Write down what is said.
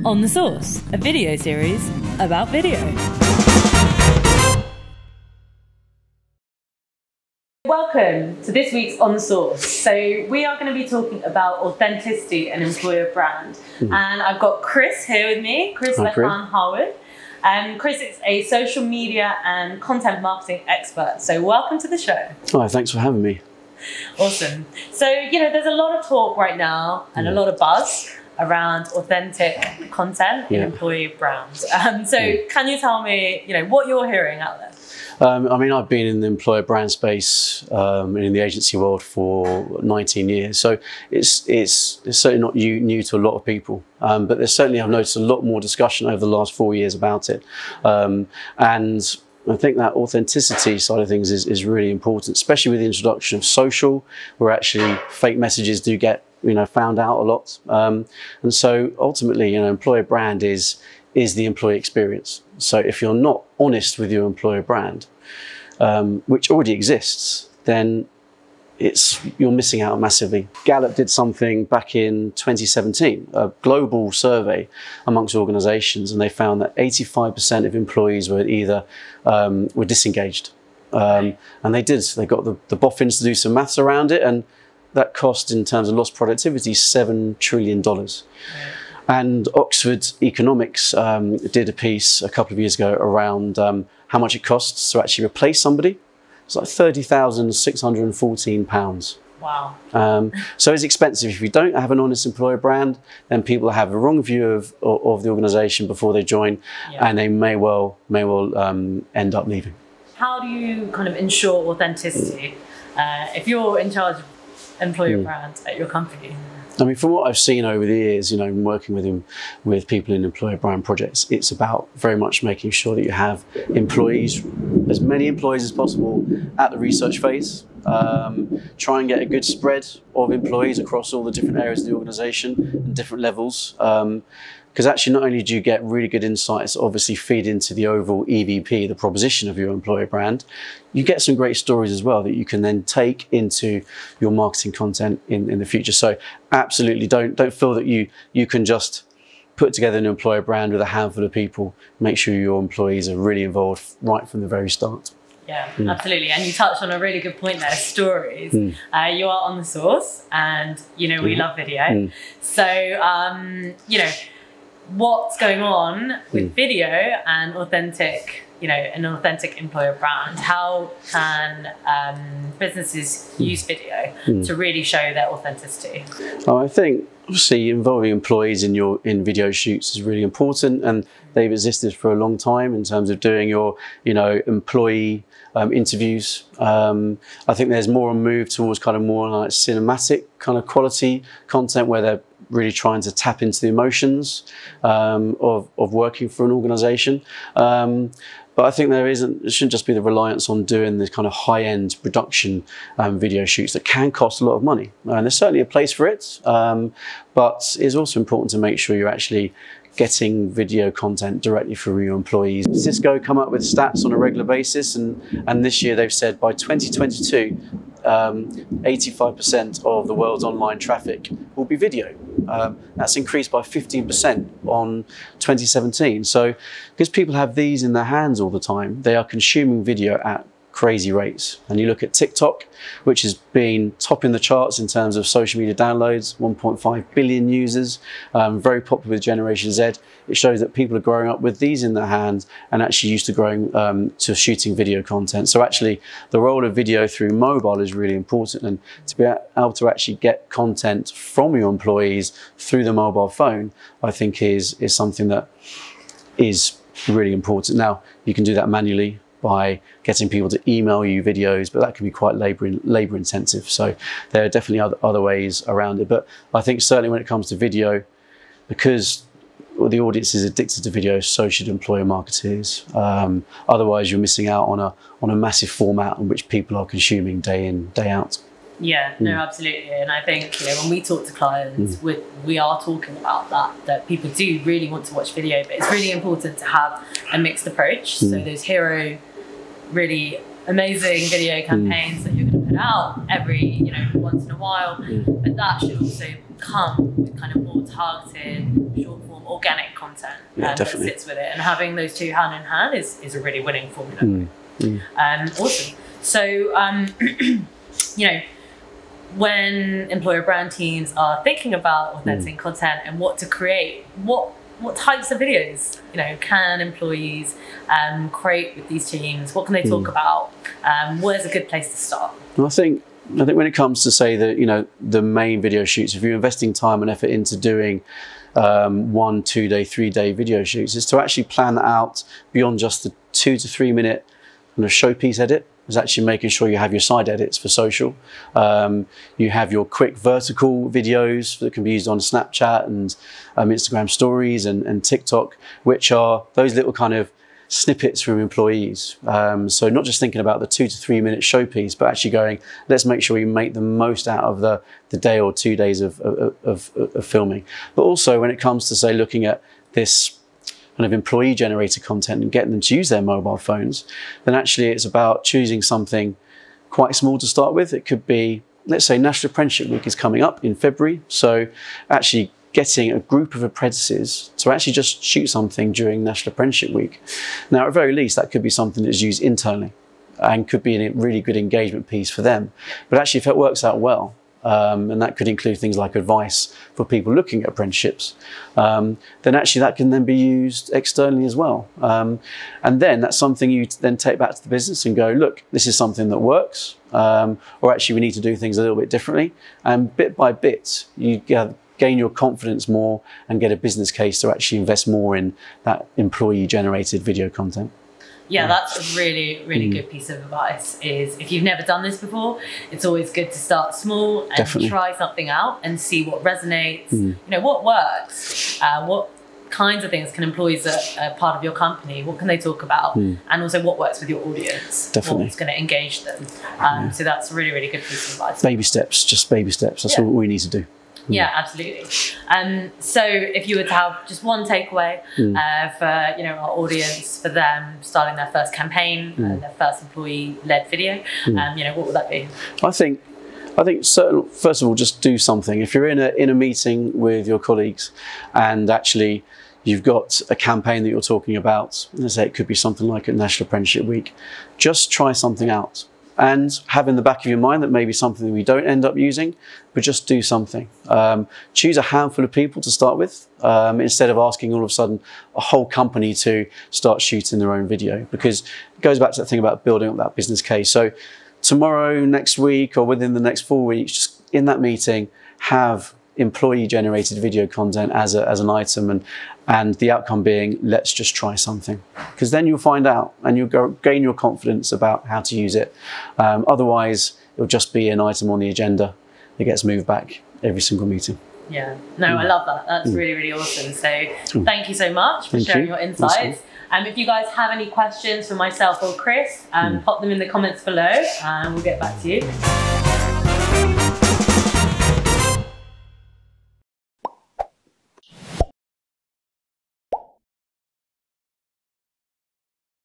On the Source, a video series about video. Welcome to this week's On the Source. So we are going to be talking about authenticity and employer brand. And I've got Chris here with me, Chris Harwood. Chris is a social media and content marketing expert. So welcome to the show. Hi, thanks for having me. Awesome. So, there's a lot of talk right now and a lot of buzz around authentic content and employee brands. Can you tell me, what you're hearing out there? I've been in the employer brand space in the agency world for 19 years, so it's certainly not new to a lot of people. But there's certainly, I've noticed a lot more discussion over the last 4 years about it, and I think that authenticity side of things is really important, especially with the introduction of social, where actually fake messages do get found out a lot, and so ultimately, employer brand is the employee experience. So if you're not honest with your employer brand, which already exists, then you're missing out massively. Gallup did something back in 2017, a global survey amongst organizations, and they found that 85% of employees were either were disengaged. And they got the boffins to do some maths around it, and that cost in terms of lost productivity $7 trillion. And Oxford Economics did a piece a couple of years ago around how much it costs to actually replace somebody. It's like £30,614. Wow. So it's expensive. If you don't have an honest employer brand, then people have a wrong view of the organisation before they join, and they may well end up leaving. How do you kind of ensure authenticity if you're in charge of employer brand at your company? From what I've seen over the years, working with people in employer brand projects, it's about very much making sure that you have employees, as many employees as possible at the research phase. Try and get a good spread of employees across all the different areas of the organisation and different levels. Because actually, not only do you get really good insights, obviously feed into the overall EVP, the proposition of your employer brand, you get some great stories as well that you can then take into your marketing content in the future. So absolutely, don't feel that you can just put together an employer brand with a handful of people. Make sure your employees are really involved right from the very start. Yeah, absolutely. And you touched on a really good point there, stories. You are on the Source, and, we love video. So, what's going on with video and authentic, an authentic employer brand? How can businesses use video to really show their authenticity? I think obviously involving employees in video shoots is really important, and they've existed for a long time in terms of doing your employee interviews. I think there's more a move towards kind of more like cinematic kind of quality content where they're really trying to tap into the emotions of working for an organisation. But I think it shouldn't just be the reliance on doing this kind of high-end production video shoots that can cost a lot of money. And there's certainly a place for it, but it's also important to make sure you're actually getting video content directly from your employees. Cisco come up with stats on a regular basis, and this year they've said by 2022, 85% of the world's online traffic will be video. That's increased by 15% on 2017. So because people have these in their hands all the time, they are consuming video at crazy rates. And you look at TikTok, which has been topping the charts in terms of social media downloads, 1.5 billion users, very popular with Generation Z. It shows that people are growing up with these in their hands and actually used to to shooting video content. So actually the role of video through mobile is really important, and to be able to actually get content from your employees through the mobile phone, I think is something that is really important. Now, you can do that manually by getting people to email you videos, but that can be quite labor intensive. So there are definitely other ways around it. But I think certainly when it comes to video, because the audience is addicted to video, so should employer marketers. Otherwise, you're missing out on a massive format on which people are consuming day in, day out. Yeah, no, absolutely. And I think, when we talk to clients, we are talking about that people do really want to watch video, but it's really important to have a mixed approach. So those hero, really amazing video campaigns that you're going to put out every, once in a while, but that should also come with kind of more targeted, short form, organic content Yeah, that sits with it. And having those two hand in hand is a really winning formula. Awesome. So, you know, when employer brand teams are thinking about authentic content and what to create, what types of videos, you know, can employees create with these teams? What can they talk about? Where's a good place to start? Well, I think when it comes to, say, that, you know, the main video shoots, if you're investing time and effort into doing 1, 2 day, 3 day video shoots, is to actually plan that out beyond just the 2 to 3 minute kind of showpiece edit. Is actually making sure you have your side edits for social. You have your quick vertical videos that can be used on Snapchat and Instagram stories and TikTok, which are those little kind of snippets from employees. So not just thinking about the 2 to 3 minute showpiece, but actually going, let's make sure we make the most out of the day or 2 days of filming. But also when it comes to, say, looking at this kind of employee generated content and getting them to use their mobile phones, then actually it's about choosing something quite small to start with. It could be, let's say, National Apprenticeship Week is coming up in February. So actually getting a group of apprentices to actually just shoot something during National Apprenticeship Week. Now, at the very least, that could be something that's used internally and could be a really good engagement piece for them. But actually, if it works out well, and that could include things like advice for people looking at apprenticeships, then actually that can then be used externally as well. And then that's something you then take back to the business and go, look, this is something that works, or actually we need to do things a little bit differently. And bit by bit, you gain your confidence more and get a business case to actually invest more in that employee generated video content. Yeah, that's a really, really good piece of advice. Is if you've never done this before, it's always good to start small and try something out and see what resonates. You know, what works, what kinds of things can employees that are part of your company, what can they talk about, and also what works with your audience, what's going to engage them. So that's a really, really good piece of advice. Baby steps, just baby steps. That's all we need to do. Yeah, absolutely. So if you were to have just one takeaway for, you know, our audience, for them starting their first campaign, their first employee-led video, you know, what would that be? I think first of all, just do something. If you're in a meeting with your colleagues and actually you've got a campaign that you're talking about, let's say it could be something like a National Apprenticeship Week, just try something out. And have in the back of your mind that maybe something we don't end up using, but just do something. Choose a handful of people to start with, instead of asking all of a sudden a whole company to start shooting their own video, because it goes back to that thing about building up that business case. So tomorrow, next week, or within the next 4 weeks, just in that meeting, have employee generated video content as an item, and the outcome being, let's just try something, because then you'll find out and you'll gain your confidence about how to use it. Otherwise it'll just be an item on the agenda that gets moved back every single meeting. Yeah, no, I love that. That's really, really awesome. So thank you so much for sharing your insights. If you guys have any questions for myself or Chris, pop them in the comments below and we'll get back to you.